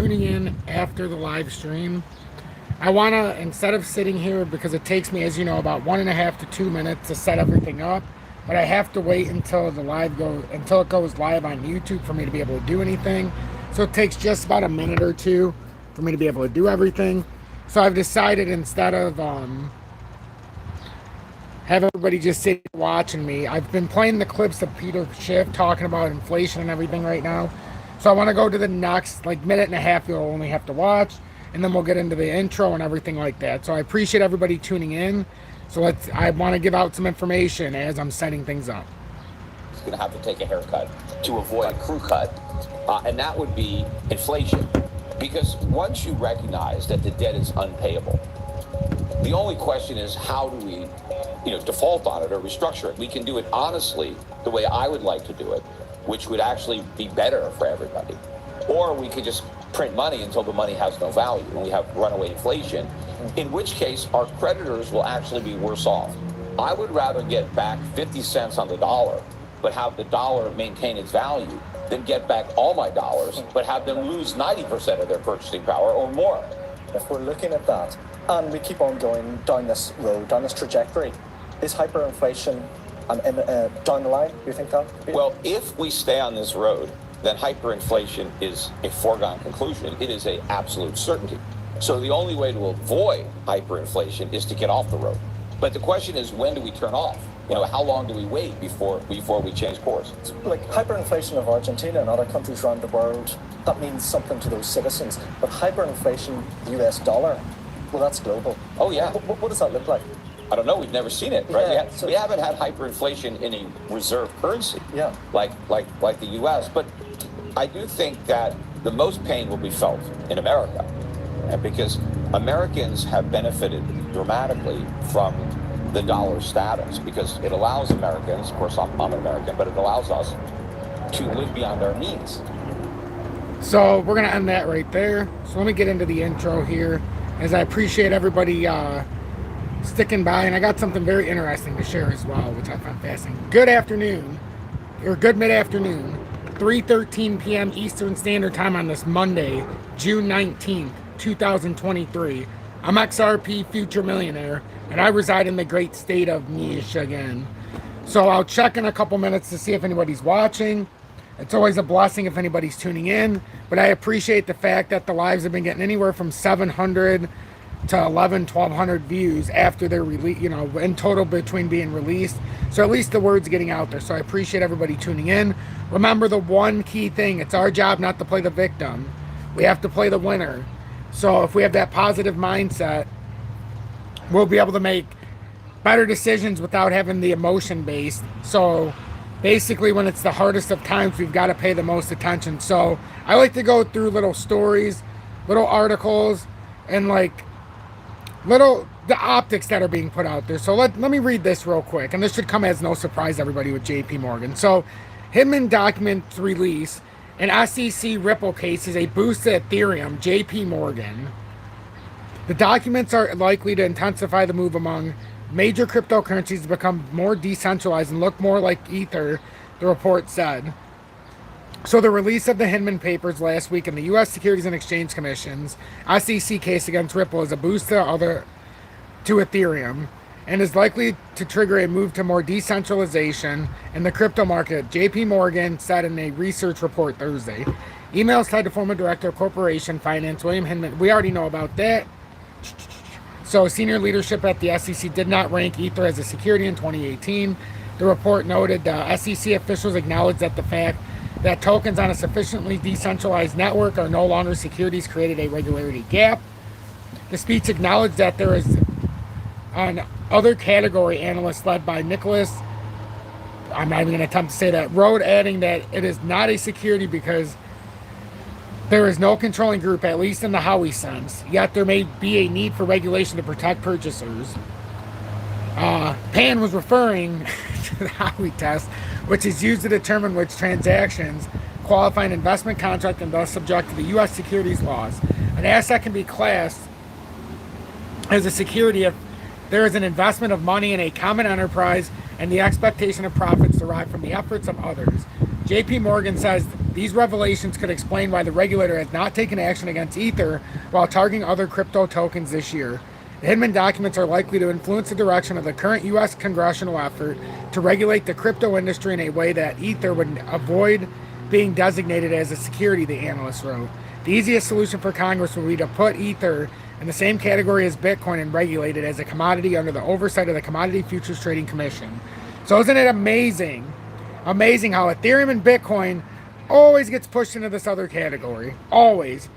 tuning in after the live stream, I want to, instead of sitting here, because it takes me, as you know, about 1.5 to 2 minutes to set everything up, but I have to wait until until it goes live on YouTube for me to be able to do anything. So it takes just about a minute or two for me to be able to do everything. So I've decided, instead of have everybody just sit watching me, I've been playing the clips of Peter Schiff talking about inflation and everything right now. So I want to go to the next minute and a half you'll only have to watch, and then we'll get into the intro and everything like that. So I appreciate everybody tuning in. So I want to give out some information as I'm setting things up. He's going to have to take a haircut to avoid a crew cut, and that would be inflation. Because once you recognize that the debt is unpayable, the only question is, how do we default on it or restructure it? We can do it honestly, the way I would like to do it, which would actually be better for everybody. Or we could just print money until the money has no value and we have runaway inflation, in which case our creditors will actually be worse off. I would rather get back 50 cents on the dollar, but have the dollar maintain its value, than get back all my dollars, but have them lose 90% of their purchasing power or more. If we're looking at that, and we keep on going down this road, down this trajectory, is hyperinflation down the line? Do you think that? Well, if we stay on this road, then hyperinflation is a foregone conclusion. It is an absolute certainty. So the only way to avoid hyperinflation is to get off the road. But the question is, when do we turn off? How long do we wait before we change course? Like hyperinflation of Argentina and other countries around the world, that means something to those citizens. But hyperinflation, the US dollar, well, that's global. Oh, yeah. What does that look like? I don't know. We've never seen it, right? Yeah, we haven't had hyperinflation in a reserve currency, yeah, like the U.S. But I do think that the most pain will be felt in America, because Americans have benefited dramatically from the dollar status, because it allows Americans, of course I'm an American, but it allows us to live beyond our means. So we're going to end that right there. So let me get into the intro here, as I appreciate everybody sticking by, and I got something very interesting to share as well, which I found fascinating. Good afternoon, or good mid-afternoon, 3:13 p.m. Eastern Standard Time on this Monday, June 19th, 2023. I'm XRP Future Millionaire, and I reside in the great state of Michigan. So I'll check in a couple minutes to see if anybody's watching. It's always a blessing if anybody's tuning in, but I appreciate the fact that the lives have been getting anywhere from 700 to 1,100 views after they're released, in total between being released. So at least the word's getting out there. So I appreciate everybody tuning in. Remember the one key thing, it's our job not to play the victim. We have to play the winner. So if we have that positive mindset, we'll be able to make better decisions without having the emotion based. So basically, when it's the hardest of times, we've got to pay the most attention. So I like to go through little stories, little articles, and the optics that are being put out there. So let me read this real quick, and this should come as no surprise to everybody with JP Morgan. So Hinman documents release an SEC Ripple case is a boost to Ethereum, JP Morgan. The documents are likely to intensify the move among major cryptocurrencies to become more decentralized and look more like Ether, the report said. So the release of the Hinman papers last week in the U.S. Securities and Exchange Commission's SEC case against Ripple is a boost to Ethereum, and is likely to trigger a move to more decentralization in the crypto market, JP Morgan said in a research report Thursday. Emails tied to former director of corporation finance William Hinman. We already know about that. So senior leadership at the SEC did not rank Ether as a security in 2018. The report noted SEC officials acknowledged that the fact that tokens on a sufficiently decentralized network are no longer securities created a regularity gap. The speech acknowledged that there is an other category analyst led by Nicholas, I'm not even going to attempt to say that, wrote, adding that it is not a security because there is no controlling group, at least in the Howey sense, yet there may be a need for regulation to protect purchasers. Pan was referring to the Howey test, which is used to determine which transactions qualify an investment contract and thus subject to the U.S. securities laws. An asset can be classed as a security if there is an investment of money in a common enterprise and the expectation of profits derived from the efforts of others. JP Morgan says these revelations could explain why the regulator has not taken action against Ether while targeting other crypto tokens this year. The Hinman documents are likely to influence the direction of the current U.S. congressional effort to regulate the crypto industry in a way that Ether would avoid being designated as a security, the analyst wrote. The easiest solution for Congress would be to put Ether in the same category as Bitcoin and regulate it as a commodity under the oversight of the Commodity Futures Trading Commission. So isn't it amazing? Amazing how Ethereum and Bitcoin always gets pushed into this other category. Always.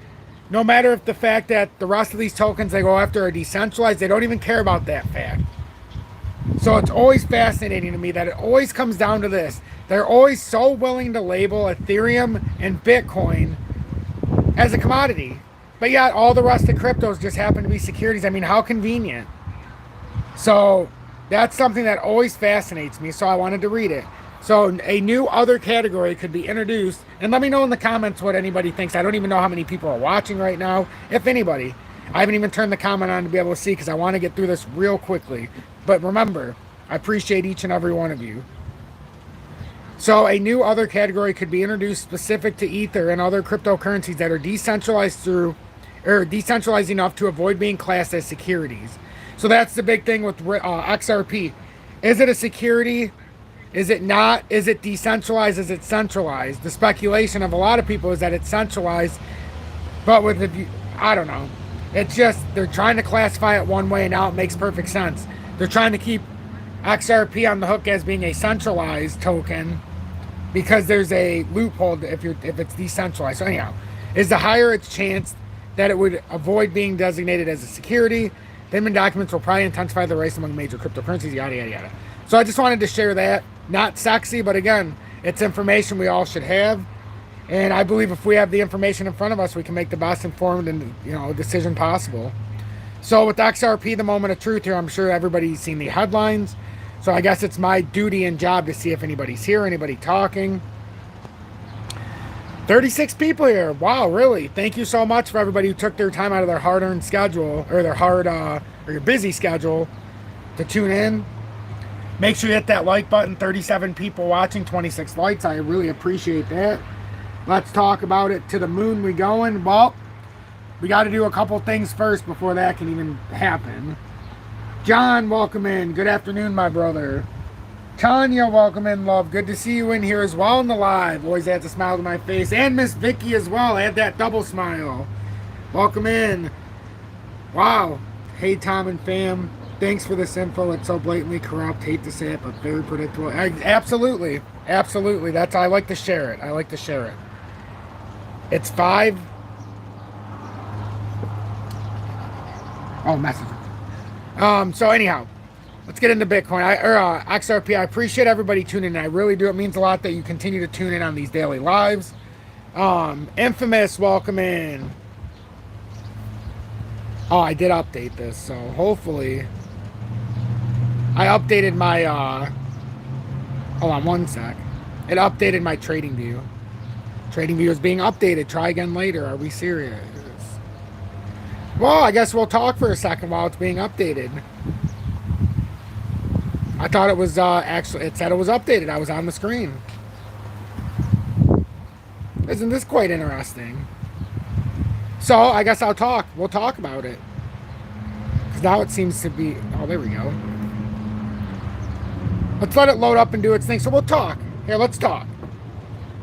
No matter if the fact that the rest of these tokens they go after are decentralized, they don't even care about that fact. So it's always fascinating to me that it always comes down to this. They're always so willing to label Ethereum and Bitcoin as a commodity. But yet all the rest of cryptos just happen to be securities. I mean, how convenient. So that's something that always fascinates me. So I wanted to read it. So a new other category could be introduced. And let me know in the comments what anybody thinks. I don't even know how many people are watching right now, if anybody. I haven't even turned the comment on to be able to see because I want to get through this real quickly. But remember, I appreciate each and every one of you. So a new other category could be introduced specific to Ether and other cryptocurrencies that are decentralized decentralized enough to avoid being classed as securities. So that's the big thing with XRP. Is it a security? Is it not? Is it decentralized? Is it centralized? The speculation of a lot of people is that it's centralized, but I don't know. It's just, they're trying to classify it one way and now it makes perfect sense. They're trying to keep XRP on the hook as being a centralized token because there's a loophole if it's decentralized. So anyhow, is the higher its chance that it would avoid being designated as a security. The Hinman documents will probably intensify the race among major cryptocurrencies, yada, yada, yada. So I just wanted to share that. Not sexy, but again, it's information we all should have. And I believe if we have the information in front of us, we can make the best informed and decision possible. So with XRP, the moment of truth here, I'm sure everybody's seen the headlines. So I guess it's my duty and job to see if anybody's here, anybody talking. 36 people here. Wow, really? Thank you so much for everybody who took their time out of their hard-earned schedule or their or your busy schedule to tune in. Make sure you hit that like button. 37 people watching, 26 likes. I really appreciate that. Let's talk about it. To the moon we going. Well, we got to do a couple things first before that can even happen. John, welcome in. Good afternoon, my brother. Tanya, welcome in, love. Good to see you in here as well in the live. Always adds a smile to my face. And Miss Vicky as well. Add that double smile. Welcome in. Wow. Hey, Tom and fam. Thanks for this info. It's so blatantly corrupt. Hate to say it, but very predictable. Absolutely. Absolutely. I like to share it. I like to share it. It's 5. Oh, message. So anyhow, let's get into Bitcoin. XRP. I appreciate everybody tuning in. I really do. It means a lot that you continue to tune in on these daily lives. Infamous, welcome in. Oh, I did update this, so hopefully I updated my hold on one sec. It updated my trading view. Trading view is being updated. Try again later. Are we serious? Well, I guess we'll talk for a second while it's being updated. I thought it was actually, it said it was updated. I was on the screen. Isn't this quite interesting? So I guess I'll talk. We'll talk about it. Because now it seems to be, oh, there we go. Let's let it load up and do its thing. So we'll talk. Here, let's talk.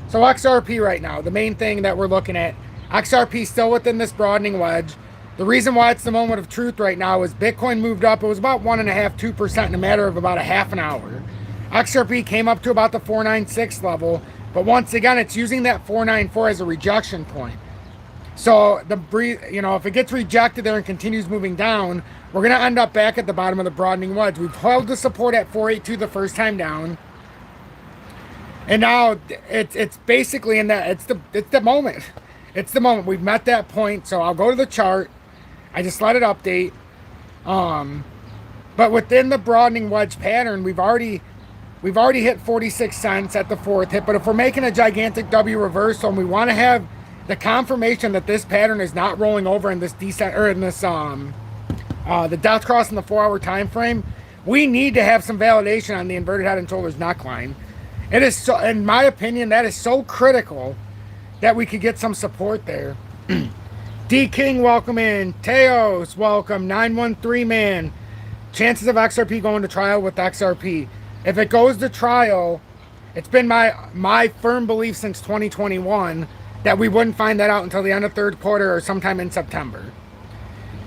So XRP right now, the main thing that we're looking at, XRP still within this broadening wedge. The reason why it's the moment of truth right now is Bitcoin moved up. It was about 1.5%, 2% in a matter of about a half an hour. XRP came up to about the 496 level, but once again, it's using that 494 as a rejection point. So if it gets rejected there and continues moving down, we're going to end up back at the bottom of the broadening wedge. We've held the support at 482 the first time down. And now it's basically in that, it's the moment. It's the moment. We've met that point. So I'll go to the chart. I just let it update. But within the broadening wedge pattern, we've already hit 46 cents at the fourth hit. But if we're making a gigantic W reversal and we want to have the confirmation that this pattern is not rolling over in this descent or in this the death cross in the 4-hour time frame, we need to have some validation on the inverted head and shoulders neckline. It is so, in my opinion, that is so critical that we could get some support there. D King, welcome in. Teos, welcome. 913 man. Chances of XRP going to trial with XRP. If it goes to trial, it's been my firm belief since 2021 that we wouldn't find that out until the end of third quarter or sometime in September.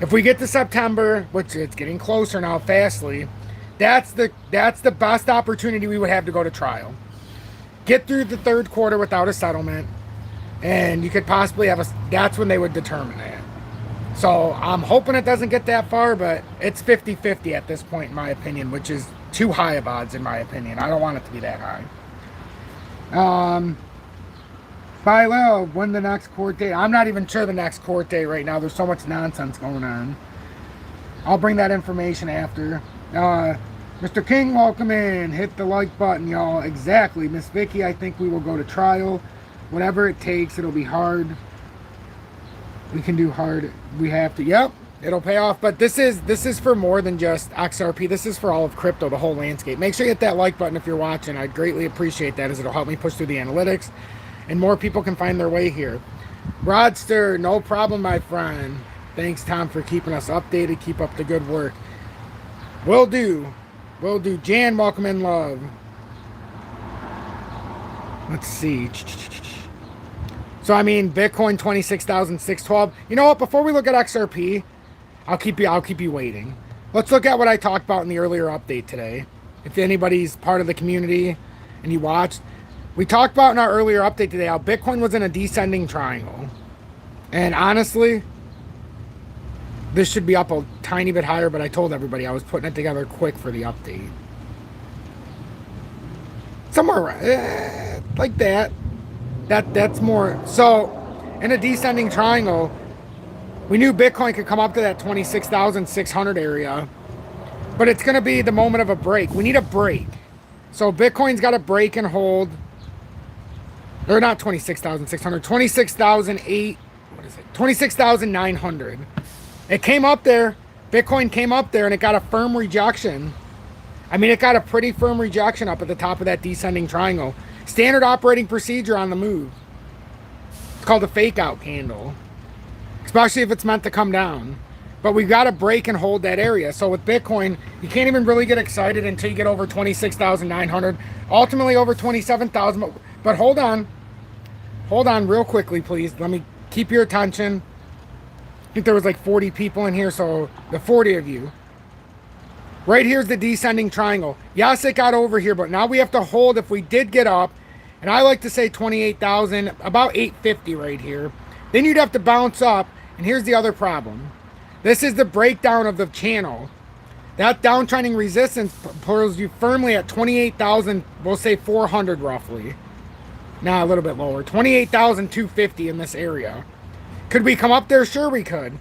If we get to September, which it's getting closer now fastly, that's the best opportunity we would have to go to trial. Get through the third quarter without a settlement, and you could possibly have that's when they would determine that. So I'm hoping it doesn't get that far, but it's 50-50 at this point in my opinion, which is too high of odds in my opinion. I don't want it to be that high. Philo, when the next court date? I'm not even sure the next court date right now. There's so much nonsense going on. I'll bring that information after. Mr. King, welcome in. Hit the like button, y'all. Exactly. Miss Vicky, I think we will go to trial. Whatever it takes, it'll be hard. We can do hard. We have to. Yep, it'll pay off. But this is for more than just XRP. This is for all of crypto, the whole landscape. Make sure you hit that like button if you're watching. I'd greatly appreciate that, as it'll help me push through the analytics and more people can find their way here. Rodster, no problem, my friend. Thanks, Tom, for keeping us updated. Keep up the good work. Will do. Will do. Jan, welcome in, love. Let's see. So, I mean, Bitcoin 26,612. You know what? Before we look at XRP, I'll keep you waiting. Let's look at what I talked about in the earlier update today. If anybody's part of the community and you watched, we talked about in our earlier update today how Bitcoin was in a descending triangle. And honestly, this should be up a tiny bit higher, but I told everybody I was putting it together quick for the update. Somewhere around, like that. That's more. So, in a descending triangle, we knew Bitcoin could come up to that 26,600 area, but it's going to be the moment of a break. We need a break. So Bitcoin's got to break and hold. Or not 26,600, 26,008. What is it? 26,900. It came up there. Bitcoin came up there and it got a firm rejection. I mean, it got a pretty firm rejection up at the top of that descending triangle. Standard operating procedure on the move. It's called a fake out candle, especially if it's meant to come down. But we've got to break and hold that area. So with Bitcoin, you can't even really get excited until you get over 26,900, ultimately over 27,000. But hold on real quickly, please. Let me keep your attention. I think there was like 40 people in here, so the 40 of you. Right here's the descending triangle. Yes, it got over here, but now we have to hold if we did get up. And I like to say 28,000, about 850 right here. Then you'd have to bounce up. And here's the other problem. This is the breakdown of the channel. That downtrending resistance pulls you firmly at 28,000, we'll say 400 roughly. Nah, a little bit lower. 28,250 in this area. Could we come up there? Sure we could.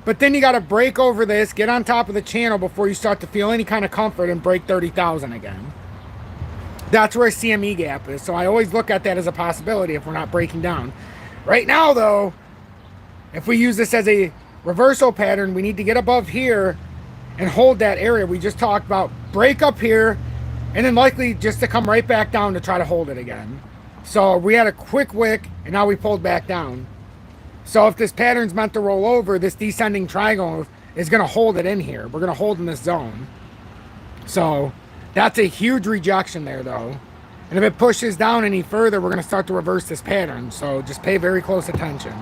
But then you got to break over this, get on top of the channel before you start to feel any kind of comfort and break 30,000 again. That's where a CME gap is. So I always look at that as a possibility if we're not breaking down. Right now, though, if we use this as a reversal pattern, we need to get above here and hold that area we just talked about. Break up here, and then likely just to come right back down to try to hold it again. So we had a quick wick, and now we pulled back down. So if this pattern's meant to roll over, this descending triangle is going to hold it in here. We're going to hold in this zone. So that's a huge rejection there, though. And if it pushes down any further, we're going to start to reverse this pattern. So just pay very close attention.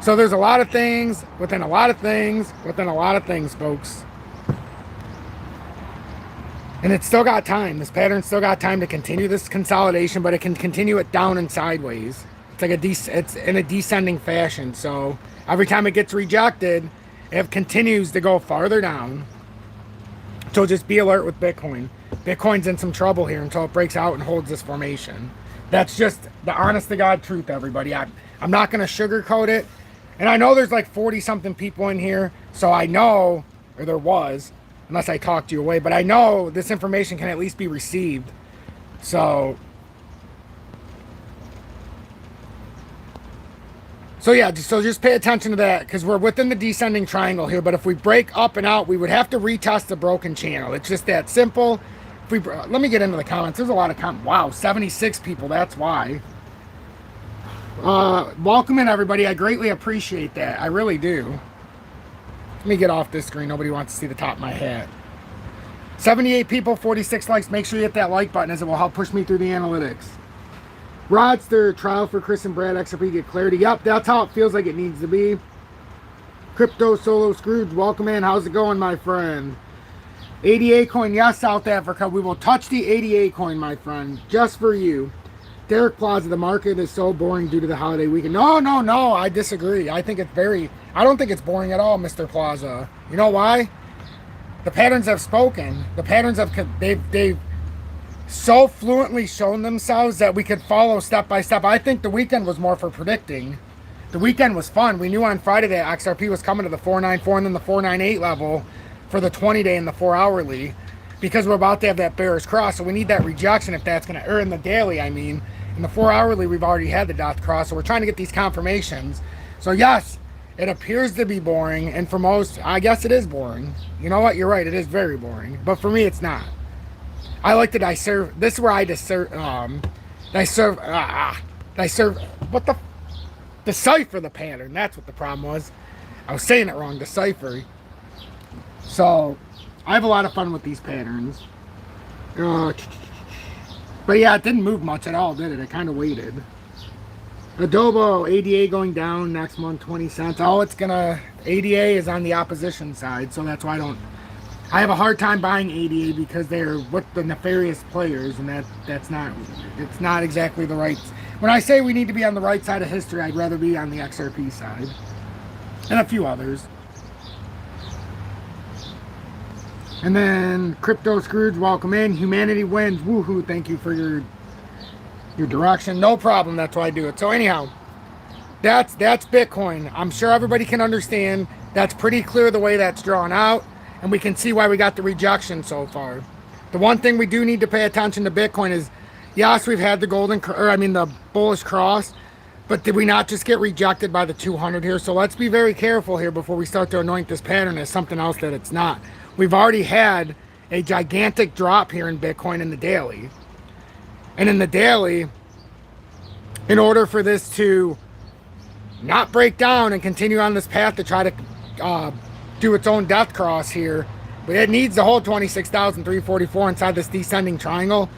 So there's a lot of things within a lot of things within a lot of things, folks. And it's still got time. This pattern's still got time to continue this consolidation, but it can continue it down and sideways. It's like it's in a descending fashion. So every time it gets rejected, it continues to go farther down. So just be alert with Bitcoin. Bitcoin's in some trouble here until it breaks out and holds this formation. That's just the honest to God truth, everybody. I'm not going to sugarcoat it. And I know there's like 40 something people in here. So I know, or there was, unless I talked you away, but I know this information can at least be received. So yeah, so just pay attention to that, because we're within the descending triangle here. But if we break up and out, we would have to retest the broken channel. It's just that simple. Let me get into the comments. There's a lot of comments. Wow, 76 people. That's why. Welcome in, everybody. I greatly appreciate that. I really do. Let me get off this screen. Nobody wants to see the top of my hat. 78 people, 46 likes. Make sure you hit that like button as it will help push me through the analytics. Rodster, trial for Chris and Brad, XRP, get clarity. Yep, that's how it feels like it needs to be. Crypto Solo Scrooge, welcome in. How's it going, my friend? 88 coin, yes, South Africa. We will touch the 88 coin, my friend, just for you. Derek Plaza, the market is so boring due to the holiday weekend. No, I disagree. I think it's I don't think it's boring at all, Mr. Plaza. You know why? The patterns have spoken. The patterns they've so fluently shown themselves that we could follow step by step. I think the weekend was more for predicting. The weekend was fun. We knew on Friday that XRP was coming to the 494 and then the 498 level for the 20-day and the 4-hourly, because we're about to have that bearish cross. So we need that rejection if that's going to, or in the daily, I mean. In the 4-hourly, we've already had the dot cross, so we're trying to get these confirmations. So yes, it appears to be boring, and for most, I guess it is boring. You know what? You're right. It is very boring. But for me, it's not. I like to disserve. This is where I decipher the pattern. That's what the problem was. I was saying it wrong. Decipher. So I have a lot of fun with these patterns. But yeah, it didn't move much at all, did it? It kind of waited. Adobo, ADA going down next month, 20 cents. Oh, it's gonna, ADA is on the opposition side, so that's why I have a hard time buying ADA, because they're with the nefarious players, and it's not exactly the right. When I say we need to be on the right side of history, I'd rather be on the XRP side. And a few others. And then Crypto Scrooge, welcome in. Humanity wins. Woohoo! Thank you for your direction. No problem. That's why I do it. So anyhow, that's Bitcoin. I'm sure everybody can understand. That's pretty clear the way that's drawn out, and we can see why we got the rejection so far. The one thing we do need to pay attention to Bitcoin is, yes, we've had the the bullish cross, but did we not just get rejected by the 200 here? So let's be very careful here before we start to anoint this pattern as something else that it's not. We've already had a gigantic drop here in Bitcoin in the daily. And in the daily, in order for this to not break down and continue on this path to try to do its own death cross here, but it needs to hold 26,344 inside this descending triangle.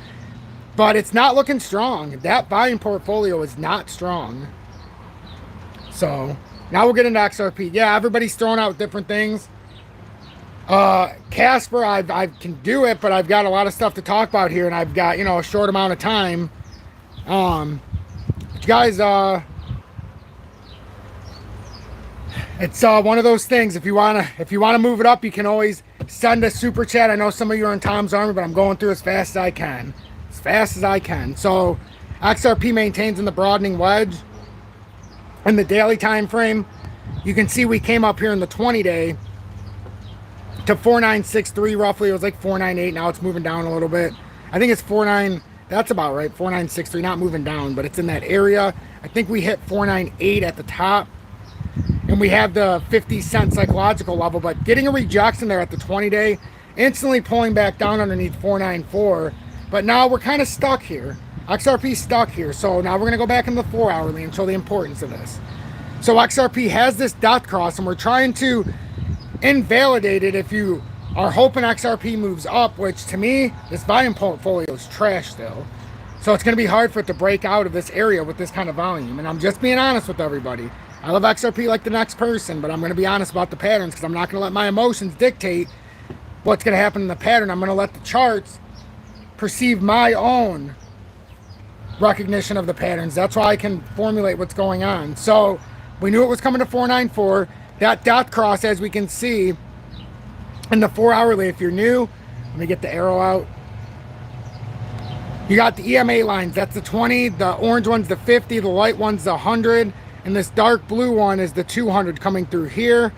But it's not looking strong. That volume portfolio is not strong. So now we'll get into XRP. Yeah, everybody's throwing out different things. Casper, I can do it, but I've got a lot of stuff to talk about here, and I've got, a short amount of time. But you guys, it's one of those things. If you wanna move it up, you can always send a super chat. I know some of you are in Tom's Army, but I'm going through as fast as I can. As fast as I can. So XRP maintains in the broadening wedge. In the daily time frame, you can see we came up here in the 20-day to 4963 roughly. It was like 498. Now it's moving down a little bit. I think it's 49. That's about right. 4963, not moving down, but it's in that area. I think we hit 498 at the top, and we have the 50-cent psychological level, but getting a rejection there at the 20-day, instantly pulling back down underneath 494. But now we're kind of stuck here. XRP's stuck here. So now we're going to go back into the 4-hourly and show the importance of this. So XRP has this dot cross, and we're trying to invalidate it if you are hoping XRP moves up, which to me, this volume portfolio is trash still. So it's going to be hard for it to break out of this area with this kind of volume. And I'm just being honest with everybody. I love XRP like the next person, but I'm going to be honest about the patterns, because I'm not going to let my emotions dictate what's going to happen in the pattern. I'm going to let the charts perceive my own recognition of the patterns. That's why I can formulate what's going on. So we knew it was coming to 494. That dot cross, as we can see in the 4-hourly, if you're new, let me get the arrow out. You got the EMA lines. That's the 20. The orange one's the 50. The light one's the 100. And this dark blue one is the 200 coming through here.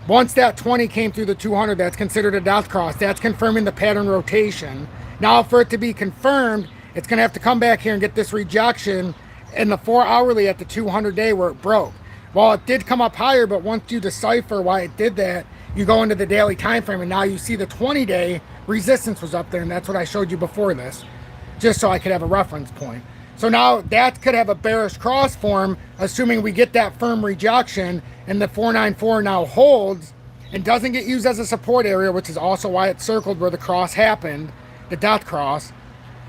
Once that 20 came through the 200, that's considered a dot cross. That's confirming the pattern rotation. Now, for it to be confirmed, it's going to have to come back here and get this rejection in the 4-hourly at the 200-day where it broke. Well, it did come up higher, but once you decipher why it did that, you go into the daily time frame, and now you see the 20-day resistance was up there, and that's what I showed you before this, just so I could have a reference point. So now that could have a bearish cross form, assuming we get that firm rejection and the 494 now holds and doesn't get used as a support area, which is also why it's circled where the cross happened, the death cross.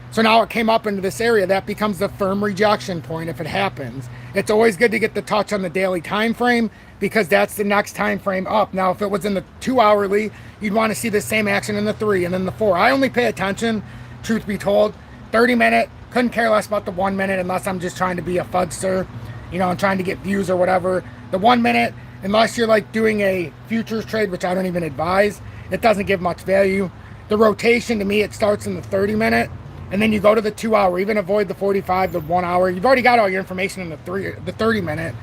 So now it came up into this area. That becomes the firm rejection point if it happens. It's always good to get the touch on the daily time frame because that's the next time frame up. Now, if it was in the 2 hourly, you'd want to see the same action in the 3 and then the 4. I only pay attention, truth be told, 30-minute. Couldn't care less about the 1 minute unless I'm just trying to be a fudster, you know, and trying to get views or whatever. The 1 minute, unless you're like doing a futures trade, which I don't even advise, it doesn't give much value. The rotation, to me, it starts in the 30-minute, and then you go to the 2 hour, even avoid the 45, the 1 hour. You've already got all your information in the 30-minute.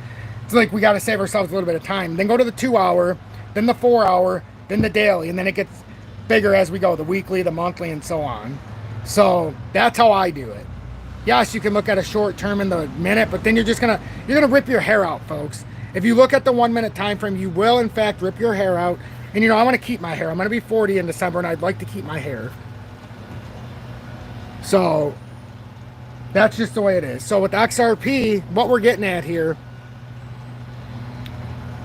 It's like we got to save ourselves a little bit of time. Then go to the 2 hour, then the 4 hour, then the daily, and then it gets bigger as we go, the weekly, the monthly, and so on. So that's how I do it. Yes, you can look at a short term in the minute, but then you're gonna rip your hair out, folks. If you look at the 1 minute time frame, you will in fact rip your hair out. And you know, I want to keep my hair. I'm gonna be 40 in December, and I'd like to keep my hair. So that's just the way it is. So with XRP, what we're getting at here,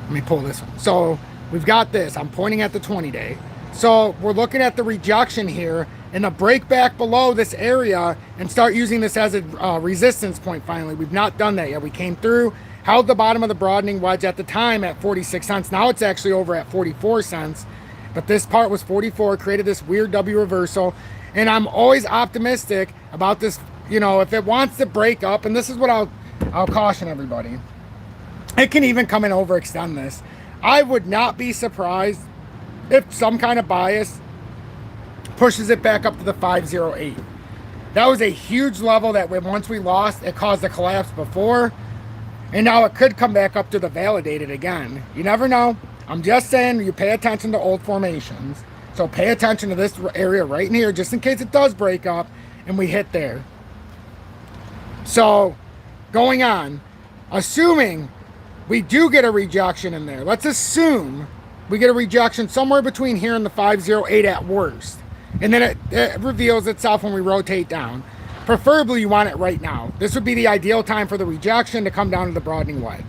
let me pull this one. So we've got this. I'm pointing at the 20-day. So we're looking at the rejection here and a break back below this area and start using this as a resistance point finally. We've not done that yet. We came through, held the bottom of the broadening wedge at the time at 46 cents. Now it's actually over at 44 cents. But this part was 44, created this weird W reversal. And I'm always optimistic about this, you know, if it wants to break up, and this is what I'll caution everybody. It can even come and overextend this. I would not be surprised if some kind of bias pushes it back up to the 508. That was a huge level that once we lost, it caused a collapse before. And now it could come back up to the validated again. You never know. I'm just saying you pay attention to old formations. So pay attention to this area right in here, just in case it does break up and we hit there. So going on, assuming we do get a rejection in there, let's assume we get a rejection somewhere between here and the 508 at worst. And then it reveals itself when we rotate down. Preferably you want it right now. This would be the ideal time for the rejection to come down to the broadening wedge.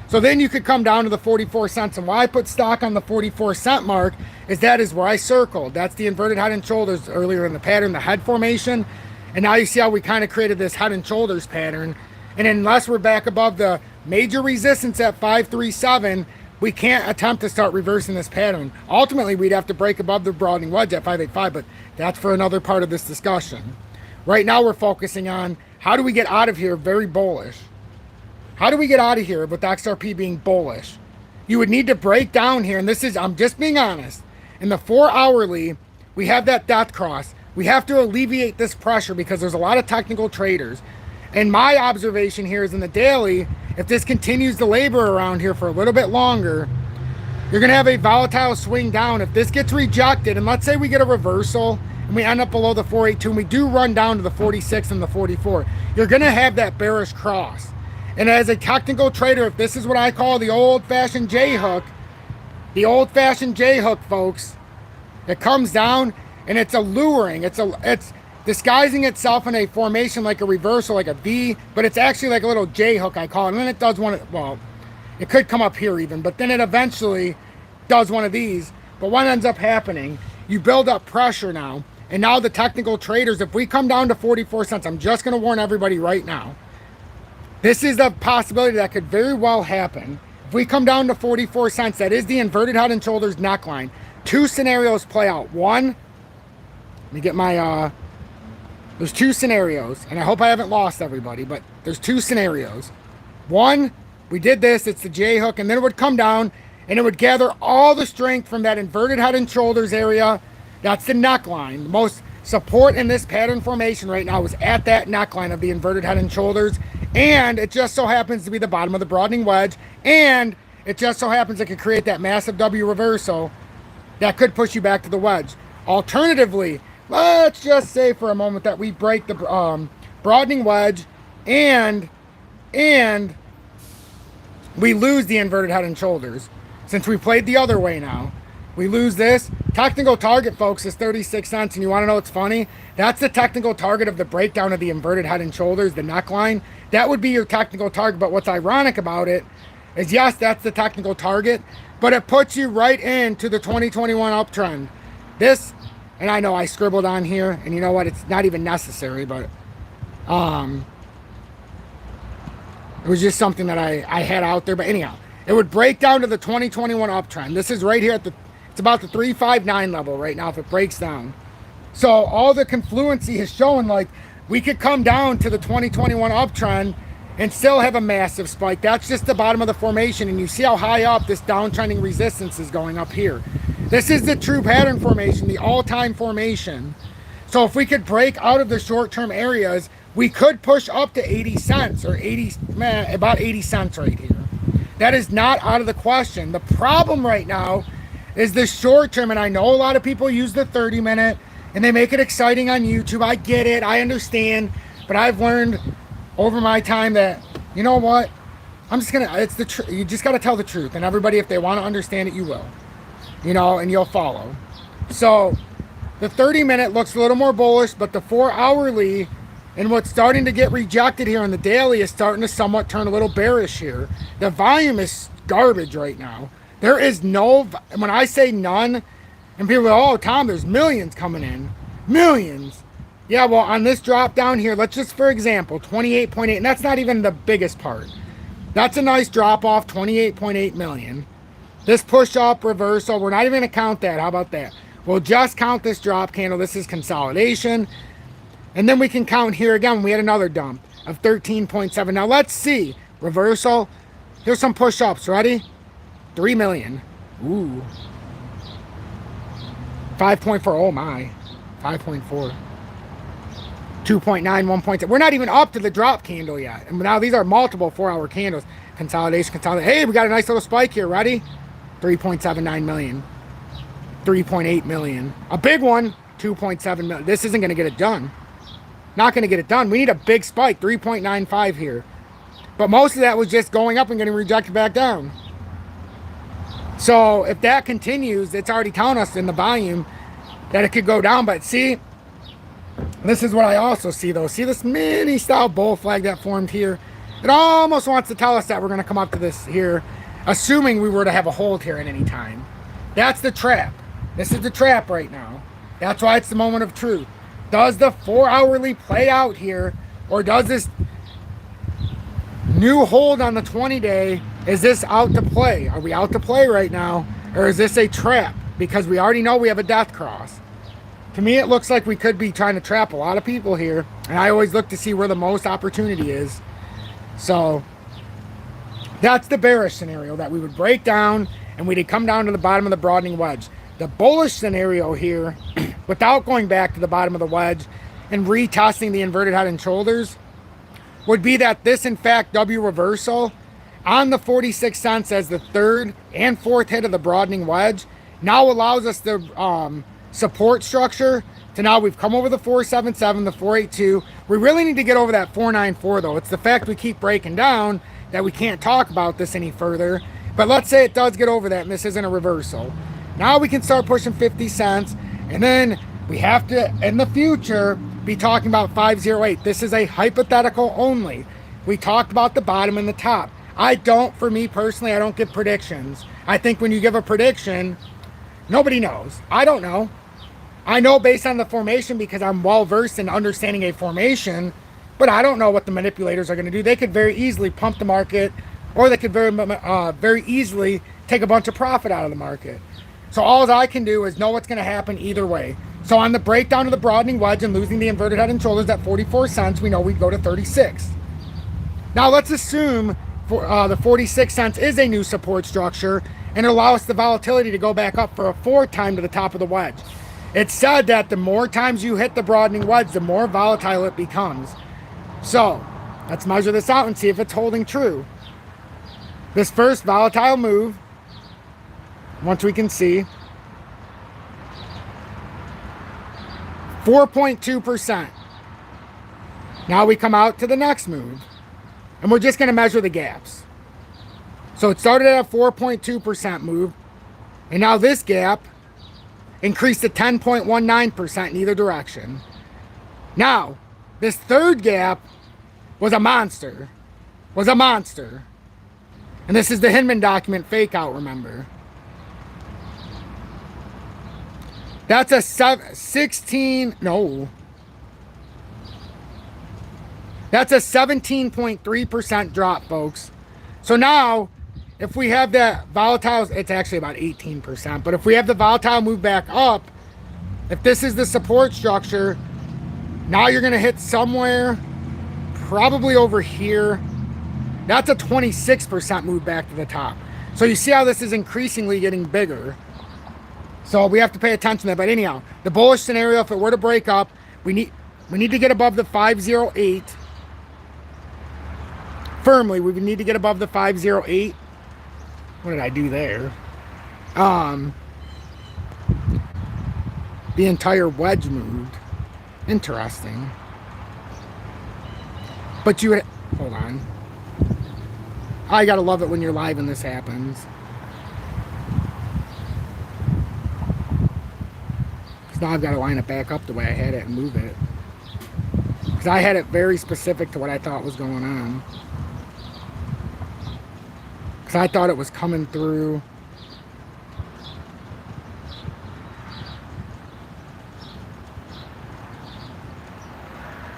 So then you could come down to the 44 cents. And why I put stock on the 44 cent mark is that is where I circled. That's the inverted head and shoulders earlier in the pattern, the head formation. And now you see how we kind of created this head and shoulders pattern. And unless we're back above the major resistance at 537, we can't attempt to start reversing this pattern. Ultimately, we'd have to break above the broadening wedge at 585, but that's for another part of this discussion. Right now, we're focusing on how do we get out of here very bullish. How do we get out of here with XRP being bullish? You would need to break down here, and this is, I'm just being honest. In the 4 hourly, we have that death cross. We have to alleviate this pressure because there's a lot of technical traders. And my observation here is in the daily, if this continues to labor around here for a little bit longer, you're going to have a volatile swing down. If this gets rejected, and let's say we get a reversal and we end up below the 482 and we do run down to the 46 and the 44, you're going to have that bearish cross. And as a technical trader, if this is what I call the old-fashioned J-hook, folks, it comes down and it's alluring. It's disguising itself in a formation like a reversal, like a V, but it's actually like a little J-hook, I call it. And then it does one of, well, it could come up here even, but then it eventually does one of these. But what ends up happening, you build up pressure now, and now the technical traders, if we come down to 44 cents, I'm just going to warn everybody right now, this is the possibility that could very well happen. If we come down to 44 cents, that is the inverted head and shoulders neckline. Two scenarios play out. One, let me get my, there's two scenarios, and I hope I haven't lost everybody, but there's two scenarios. One, we did this, it's the J-hook, and then it would come down, and it would gather all the strength from that inverted head and shoulders area. That's the neckline. The most support in this pattern formation right now is at that neckline of the inverted head and shoulders, and it just so happens to be the bottom of the broadening wedge, and it just so happens it could create that massive W reversal that could push you back to the wedge. Alternatively, let's just say for a moment that we break the broadening wedge and we lose the inverted head and shoulders. Since we played the other way now, We lose this. Technical target, folks, is 36 cents. And you want to know what's funny? That's the technical target of the breakdown of the inverted head and shoulders, the neckline. That would be your technical target. But what's ironic about it is, yes, that's the technical target, but it puts you right into the 2021 uptrend. This, and I know I scribbled on here, and you know what? It's not even necessary, but it was just something that I had out there. But anyhow, it would break down to the 2021 uptrend. This is right here at the, it's about the 359 level right now if it breaks down. So all the confluency is showing like we could come down to the 2021 uptrend and still have a massive spike. That's just the bottom of the formation, and you see how high up this downtrending resistance is going up here. This is the true pattern formation, the all-time formation. So if we could break out of the short-term areas, we could push up to 80 cents or 80, about 80 cents right here. That is not out of the question. The problem right now is the short term, and I know a lot of people use the 30-minute and they make it exciting on YouTube. I get it, I understand, but I've learned over my time that, you know what, I'm just gonna, it's the you just gotta tell the truth, and everybody, if they want to understand it, you will, you know, and you'll follow. So the 30-minute looks a little more bullish, but the 4-hourly and what's starting to get rejected here on the daily is starting to somewhat turn a little bearish here. The volume is garbage right now. There is no, when I say none, and people go, oh, Tom, there's millions coming in. Millions. Yeah, well, on this drop down here, let's just, for example, 28.8, and that's not even the biggest part. That's a nice drop off, 28.8 million. This push up reversal, we're not even going to count that. How about that? We'll just count this drop candle. This is consolidation. And then we can count here again. We had another dump of 13.7. Now let's see. Reversal. Here's some push-ups. Ready? 3 million. Ooh. 5.4. Oh my. 5.4. 2.9, 1.6. We're not even up to the drop candle yet. And now these are multiple 4-hour candles. Consolidation, consolidation. Hey, we got a nice little spike here. Ready? 3.79 million. 3.8 million. A big one. 2.7 million. This isn't going to get it done. Not going to get it done. We need a big spike, 3.95 here. But most of that was just going up and getting rejected back down. So if that continues, it's already telling us in the volume that it could go down. But see, this is what I also see though. See this mini style bull flag that formed here? It almost wants to tell us that we're going to come up to this here, assuming we were to have a hold here at any time. That's the trap. This is the trap right now. That's why it's the moment of truth. Does the 4-hourly play out here, or does this new hold on the 20-day, is this out to play? Are we out to play right now, or is this a trap? Because we already know we have a death cross. To me, it looks like we could be trying to trap a lot of people here, and I always look to see where the most opportunity is. So that's the bearish scenario, that we would break down and we'd come down to the bottom of the broadening wedge. The bullish scenario here, without going back to the bottom of the wedge and retesting the inverted head and shoulders, would be that this, in fact, W reversal on the 46 cents as the third and fourth hit of the broadening wedge now allows us the support structure to now we've come over the 477, the 482. We really need to get over that 494 though. It's the fact we keep breaking down that we can't talk about this any further. But let's say it does get over that and this isn't a reversal. Now we can start pushing 50 cents, and then we have to, in the future, be talking about 508. This is a hypothetical only. We talked about the bottom and the top. For me personally, I don't give predictions. I think when you give a prediction, nobody knows. I don't know. I know based on the formation because I'm well versed in understanding a formation, but I don't know what the manipulators are going to do. They could very easily pump the market, or they could very easily take a bunch of profit out of the market. So all I can do is know what's going to happen either way. So on the breakdown of the broadening wedge and losing the inverted head and shoulders at 44 cents, we know we'd go to 36. Now let's assume the 46 cents is a new support structure and allow us the volatility to go back up for a fourth time to the top of the wedge. It's said that the more times you hit the broadening wedge, the more volatile it becomes. So let's measure this out and see if it's holding true. This first volatile move, once we can see, 4.2%. Now we come out to the next move, and we're just going to measure the gaps. So it started at a 4.2% move. And now this gap increased to 10.19% in either direction. Now, this third gap was a monster. And this is the Hinman document fake out, remember. That's a 16, no. That's a 17.3% drop, folks. So now, if we have that volatile, it's actually about 18%, but if we have the volatile move back up, if this is the support structure, now you're going to hit somewhere probably over here. That's a 26% move back to the top. So you see how this is increasingly getting bigger. So we have to pay attention to that. But anyhow, the bullish scenario, if it were to break up, we need to get above the 508. Firmly, we would need to get above the 508. What did I do there? The entire wedge moved. Interesting. But you would, hold on. I gotta love it when you're live and this happens. Because now I've got to line it back up the way I had it and move it. Because I had it very specific to what I thought was going on. Because I thought it was coming through.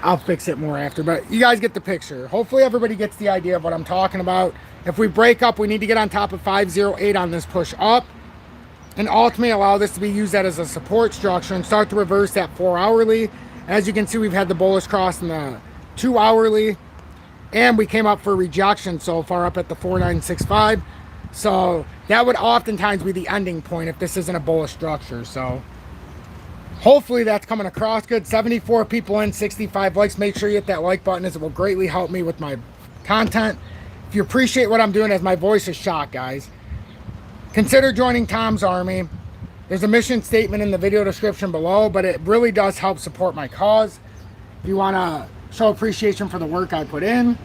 I'll fix it more after, but you guys get the picture. Hopefully everybody gets the idea of what I'm talking about. If we break up, we need to get on top of 508 on this push up, and ultimately allow this to be used as a support structure and start to reverse that 4-hourly. As you can see, we've had the bullish cross in the 2-hourly, and we came up for rejection so far up at the 4965. So that would oftentimes be the ending point if this isn't a bullish structure. So hopefully that's coming across good. 74 people in, 65 likes. Make sure you hit that like button, as it will greatly help me with my content. If you appreciate what I'm doing, as my voice is shot, guys, consider joining Tom's Army. There's a mission statement in the video description below, but it really does help support my cause. If you want to show appreciation for the work I put in.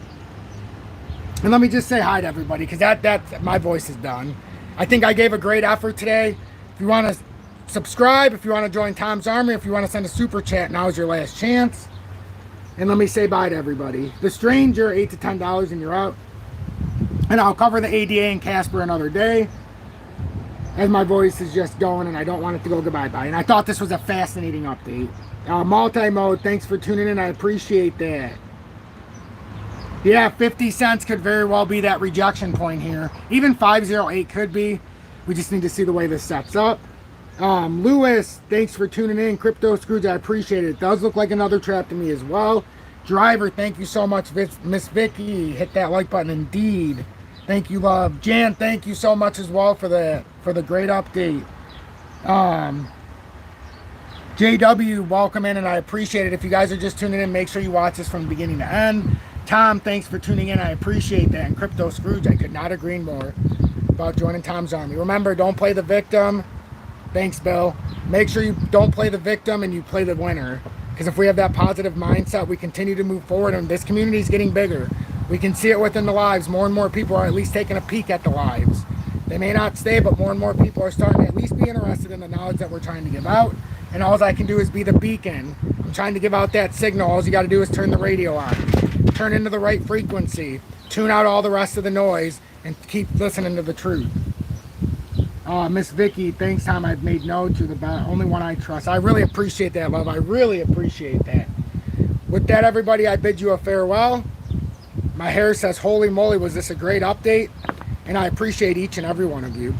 And let me just say hi to everybody, because that's my voice is done. I think I gave a great effort today. If you want to subscribe, if you want to join Tom's Army, if you want to send a super chat, now is your last chance. And let me say bye to everybody. The Stranger, $8 to $10 and you're out. And I'll cover the ADA and Casper another day, as my voice is just going and I don't want it to go goodbye-bye. And I thought this was a fascinating update. Multi-mode, thanks for tuning in. I appreciate that. Yeah, 50 cents could very well be that rejection point here. Even 508 could be. We just need to see the way this sets up. Lewis, thanks for tuning in. Crypto Scrooge, I appreciate it. It does look like another trap to me as well. Driver, thank you so much. Miss Vicky, hit that like button indeed. Thank you, love. Jan, thank you so much as well for the great update. JW, welcome in, and I appreciate it. If you guys are just tuning in, make sure you watch this from beginning to end. Tom, thanks for tuning in. I appreciate that. And Crypto Scrooge, I could not agree more about joining Tom's Army. Remember, don't play the victim. Thanks, Bill. Make sure you don't play the victim and you play the winner. Because if we have that positive mindset, we continue to move forward, and this community is getting bigger. We can see it within the lives. More and more people are at least taking a peek at the lives. They may not stay, but more and more people are starting to at least be interested in the knowledge that we're trying to give out. And all I can do is be the beacon. I'm trying to give out that signal. All you got to do is turn the radio on. Turn into the right frequency. Tune out all the rest of the noise and keep listening to the truth. Miss Vicky, thanks, Tom. I've made notes. You're the only one I trust. I really appreciate that, love. I really appreciate that. With that, everybody, I bid you a farewell. My hair says, holy moly, was this a great update? And I appreciate each and every one of you.